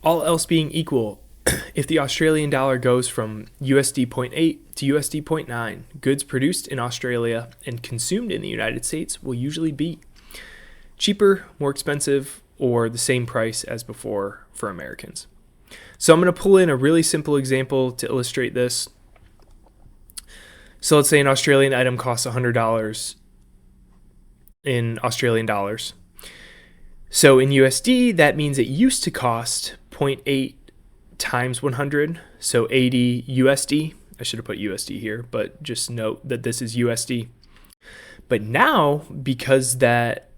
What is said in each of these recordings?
All else being equal, if the Australian dollar goes from USD 0.8 to USD 0.9, goods produced in Australia and consumed in the United States will usually be cheaper, more expensive, or the same price as before for Americans. So I'm going to pull in a really simple example to illustrate this. So let's say an Australian item costs $100 in Australian dollars. So in USD, that means it used to cost 0.8 times 100, so 80 USD. I should have put USD here, but just note that this is USD. But now, because that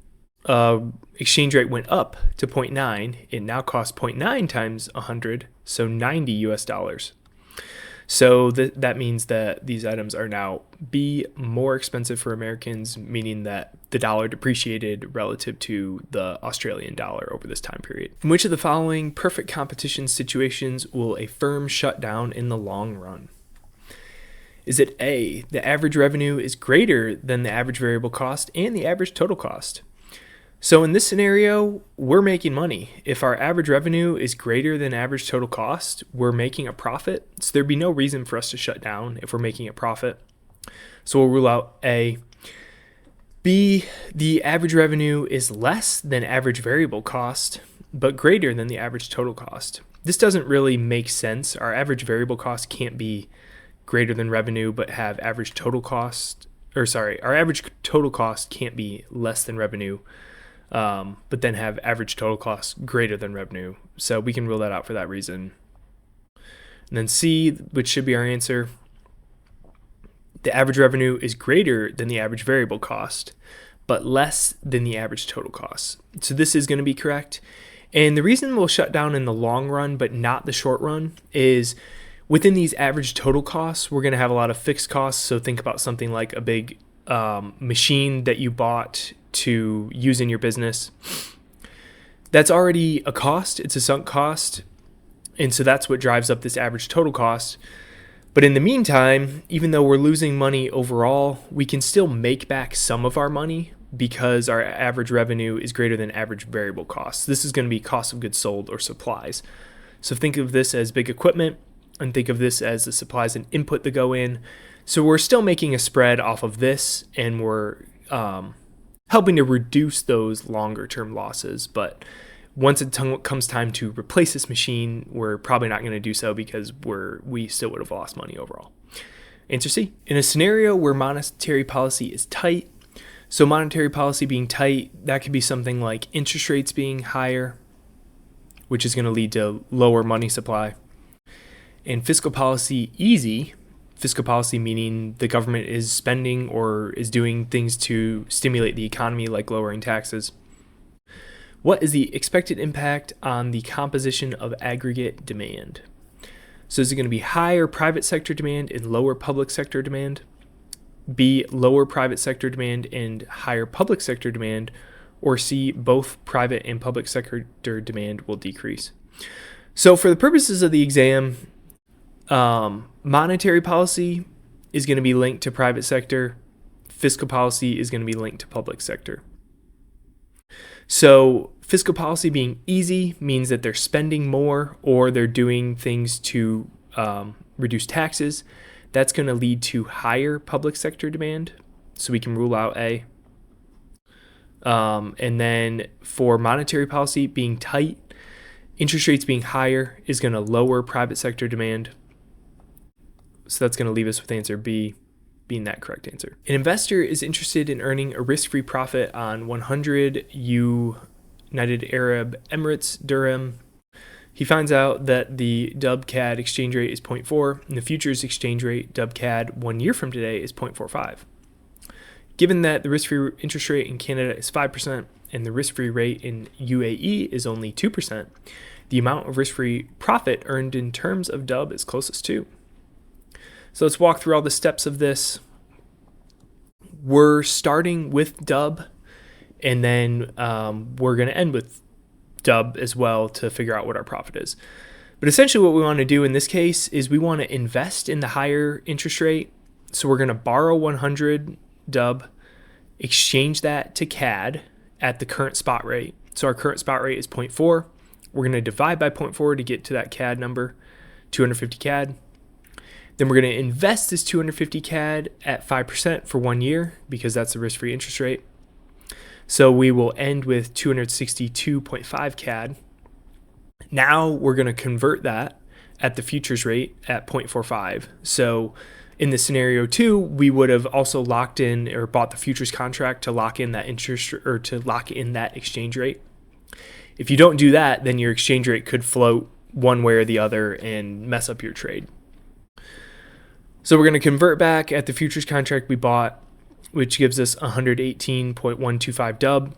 exchange rate went up to 0.9, it now costs 0.9 times 100, so 90 US dollars. So that means that these items are now more expensive for Americans, meaning that the dollar depreciated relative to the Australian dollar over this time period. In which of the following perfect competition situations will a firm shut down in the long run? Is it A, the average revenue is greater than the average variable cost and the average total cost? So in this scenario, we're making money. If our average revenue is greater than average total cost, we're making a profit. So there'd be no reason for us to shut down if we're making a profit. So we'll rule out A. B, the average revenue is less than average variable cost, but greater than the average total cost. This doesn't really make sense. Our average variable cost can't be greater than revenue, but have average total cost, our average total cost can't be less than revenue. But then have average total cost greater than revenue. So we can rule that out for that reason. And then C, which should be our answer, the average revenue is greater than the average variable cost, but less than the average total cost. So this is going to be correct. And the reason we'll shut down in the long run, but not the short run, is within these average total costs, we're going to have a lot of fixed costs. So think about something like a big machine that you bought to use in your business. That's already a cost. It's a sunk cost. And so that's what drives up this average total cost. But in the meantime, even though we're losing money overall, we can still make back some of our money because our average revenue is greater than average variable costs. This is going to be cost of goods sold or supplies. So think of this as big equipment and think of this as the supplies and input that go in. So we're still making a spread off of this, and we're helping to reduce those longer term losses. But once it comes time to replace this machine, we're probably not going to do so because we still would have lost money overall. Answer C. In a scenario where monetary policy is tight, so monetary policy being tight, that could be something like interest rates being higher, which is going to lead to lower money supply. And fiscal policy easy, fiscal policy meaning the government is spending or is doing things to stimulate the economy, like lowering taxes. What is the expected impact on the composition of aggregate demand? So is it going to be higher private sector demand and lower public sector demand? B, lower private sector demand and higher public sector demand? Or C, both private and public sector demand will decrease? So for the purposes of the exam, monetary policy is going to be linked to private sector. Fiscal policy is going to be linked to public sector. So fiscal policy being easy means that they're spending more or they're doing things to reduce taxes. That's going to lead to higher public sector demand. So we can rule out A. And then for monetary policy being tight, interest rates being higher is going to lower private sector demand. So that's going to leave us with answer B being that correct answer. An investor is interested in earning a risk-free profit on 100 United Arab Emirates dirham. He finds out that the DUB-CAD exchange rate is 0.4 and the futures exchange rate DUB-CAD 1 year from today is 0.45. Given that the risk-free interest rate in Canada is 5% and the risk-free rate in UAE is only 2%, the amount of risk-free profit earned in terms of DUB is closest to. So let's walk through all the steps of this. We're starting with DUB, and then we're going to end with DUB as well to figure out what our profit is. But essentially what we want to do in this case is we want to invest in the higher interest rate. So we're going to borrow 100 DUB, exchange that to CAD at the current spot rate. So our current spot rate is 0.4. We're going to divide by 0.4 to get to that CAD number, 250 CAD. Then we're going to invest this 250 CAD at 5% for 1 year because that's the risk-free interest rate. So we will end with 262.5 CAD. Now we're going to convert that at the futures rate at 0.45. So in the scenario 2, we would have also locked in or bought the futures contract to lock in that interest or to lock in that exchange rate. If you don't do that, then your exchange rate could float one way or the other and mess up your trade. So we're going to convert back at the futures contract we bought, which gives us 118.125 dub.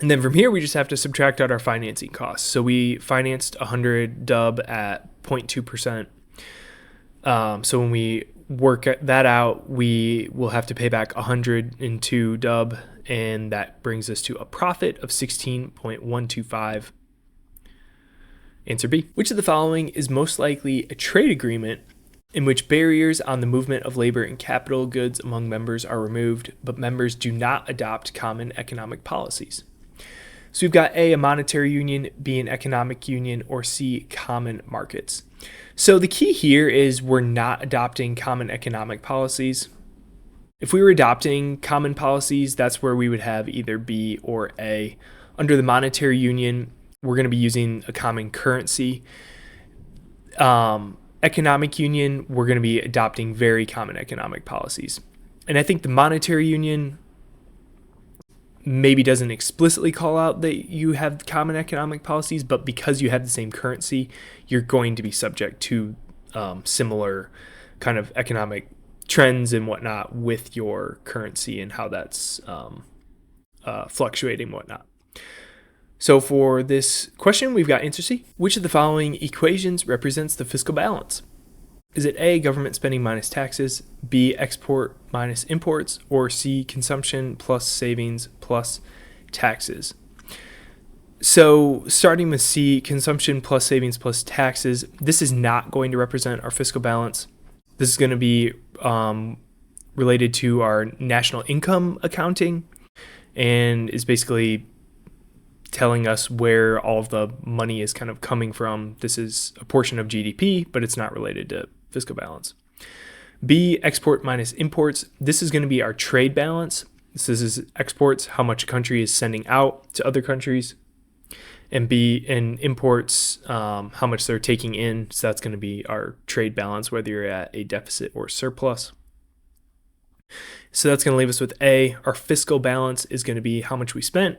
And then from here, we just have to subtract out our financing costs. So we financed 100 dub at 0.2%. So when we work that out, we will have to pay back 102 dub, and that brings us to a profit of 16.125. Answer B. Which of the following is most likely a trade agreement in which barriers on the movement of labor and capital goods among members are removed, but members do not adopt common economic policies? So we've got A, a monetary union, B, an economic union, or C, common markets. So the key here is we're not adopting common economic policies. If we were adopting common policies, that's where we would have either B or A. Under the monetary union, we're going to be using a common currency. Economic union, we're going to be adopting very common economic policies. And I think the monetary union maybe doesn't explicitly call out that you have common economic policies, but because you have the same currency, you're going to be subject to similar kind of economic trends and whatnot with your currency and how that's fluctuating and whatnot. So for this question, we've got answer C. Which of the following equations represents the fiscal balance? Is it A, government spending minus taxes, B, export minus imports, or C, consumption plus savings plus taxes? So starting with C, consumption plus savings plus taxes, this is not going to represent our fiscal balance. This is going to be related to our national income accounting and is basically telling us where all of the money is kind of coming from. This is a portion of GDP, but it's not related to fiscal balance. B, export minus imports. This is going to be our trade balance. This is exports, how much a country is sending out to other countries. And B, in imports, how much they're taking in. So that's going to be our trade balance, whether you're at a deficit or surplus. So that's going to leave us with A. Our fiscal balance is going to be how much we spent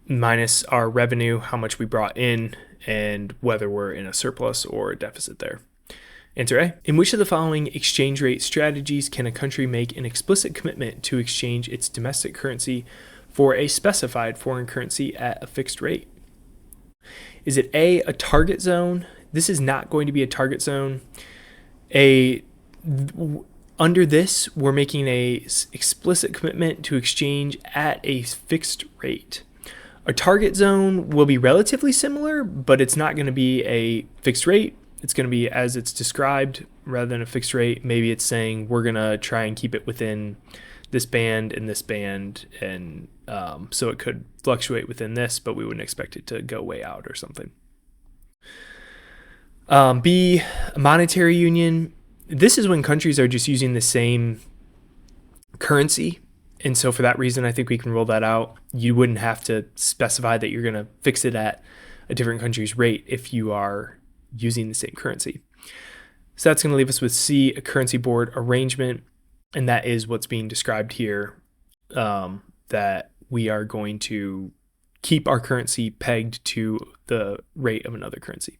minus our revenue, how much we brought in, and whether we're in a surplus or a deficit there. Answer A. In which of the following exchange rate strategies can a country make an explicit commitment to exchange its domestic currency for a specified foreign currency at a fixed rate? Is it A, a target zone? This is not going to be a target zone. Under this, we're making a explicit commitment to exchange at a fixed rate. A target zone will be relatively similar, but it's not going to be a fixed rate. It's going to be as it's described rather than a fixed rate. Maybe it's saying we're going to try and keep it within this band and this band. And so it could fluctuate within this, but we wouldn't expect it to go way out or something. B, a monetary union. This is when countries are just using the same currency. And so for that reason, I think we can roll that out. You wouldn't have to specify that you're going to fix it at a different country's rate if you are using the same currency. So that's going to leave us with C, a currency board arrangement. And that is what's being described here, that we are going to keep our currency pegged to the rate of another currency.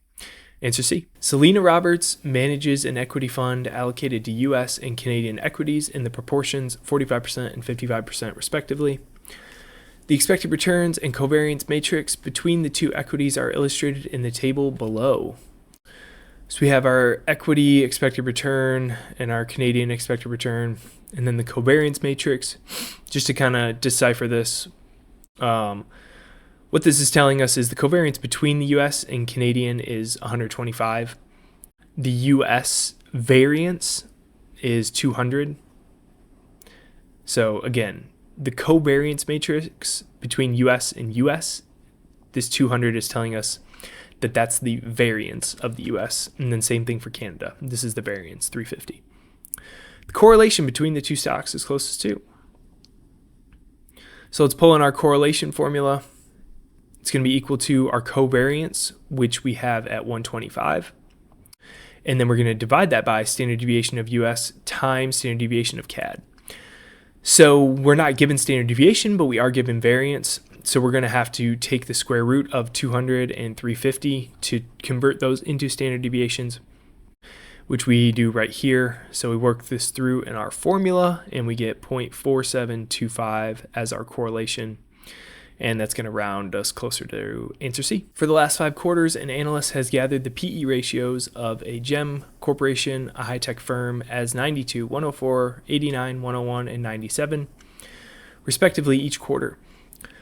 Answer C. Selena Roberts manages an equity fund allocated to U.S. and Canadian equities in the proportions 45% and 55% respectively. The expected returns and covariance matrix between the two equities are illustrated in the table below. So we have our equity expected return and our Canadian expected return, and then the covariance matrix. Just to kind of decipher this, what this is telling us is the covariance between the US and Canadian is 125. The US variance is 200. So again, the covariance matrix between US and US This 200 is telling us that that's the variance of the US. And then same thing for Canada. This is the variance, 350. The correlation between the two stocks is closest to. So let's pull in our correlation formula. It's going to be equal to our covariance, which we have at 125. And then we're going to divide that by standard deviation of US times standard deviation of CAD. So we're not given standard deviation, but we are given variance. So we're going to have to take the square root of 200 and 350 to convert those into standard deviations, which we do right here. So we work this through in our formula and we get 0.4725 as our correlation. And that's going to round us closer to answer C. For the last 5 quarters, an analyst has gathered the PE ratios of a GEM corporation, a high-tech firm, as 92, 104, 89, 101, and 97, respectively each quarter.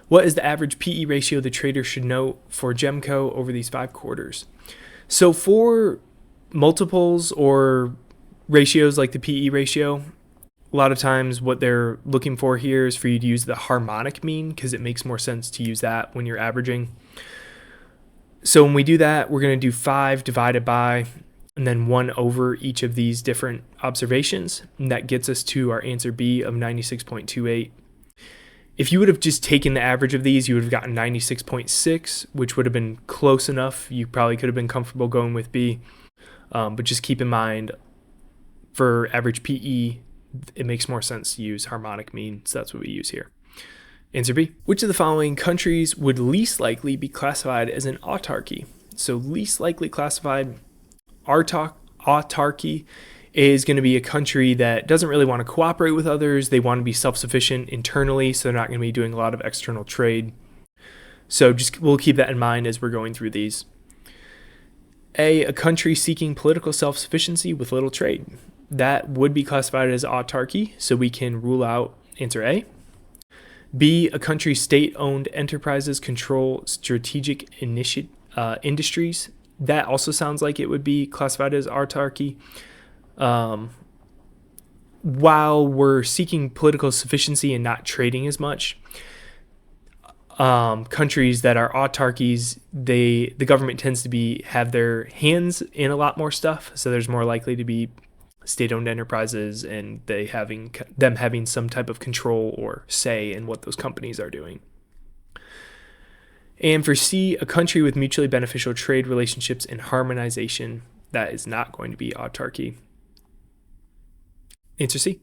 What is the average PE ratio the trader should know for GEMCO over these 5 quarters? So for multiples or ratios like the PE ratio, a lot of times what they're looking for here is for you to use the harmonic mean because it makes more sense to use that when you're averaging. So when we do that, we're going to do 5 divided by and then 1 over each of these different observations. And that gets us to our answer B of 96.28. If you would have just taken the average of these, you would have gotten 96.6, which would have been close enough. You probably could have been comfortable going with B. But just keep in mind, for average PE, it makes more sense to use harmonic mean, so that's what we use here. Answer B. Which of the following countries would least likely be classified as an autarky? So least likely classified, autarky is going to be a country that doesn't really want to cooperate with others. They want to be self-sufficient internally, so they're not going to be doing a lot of external trade. So we'll keep that in mind as we're going through these. A country seeking political self-sufficiency with little trade. That would be classified as autarky, so we can rule out answer A. B, a country's state-owned enterprises control strategic industries. That also sounds like it would be classified as autarky. While we're seeking political sufficiency and not trading as much, countries that are autarkies, the government tends to have their hands in a lot more stuff, so there's more likely to be state-owned enterprises and them having some type of control or say in what those companies are doing. And for C, a country with mutually beneficial trade relationships and harmonization, that is not going to be autarky. Answer C.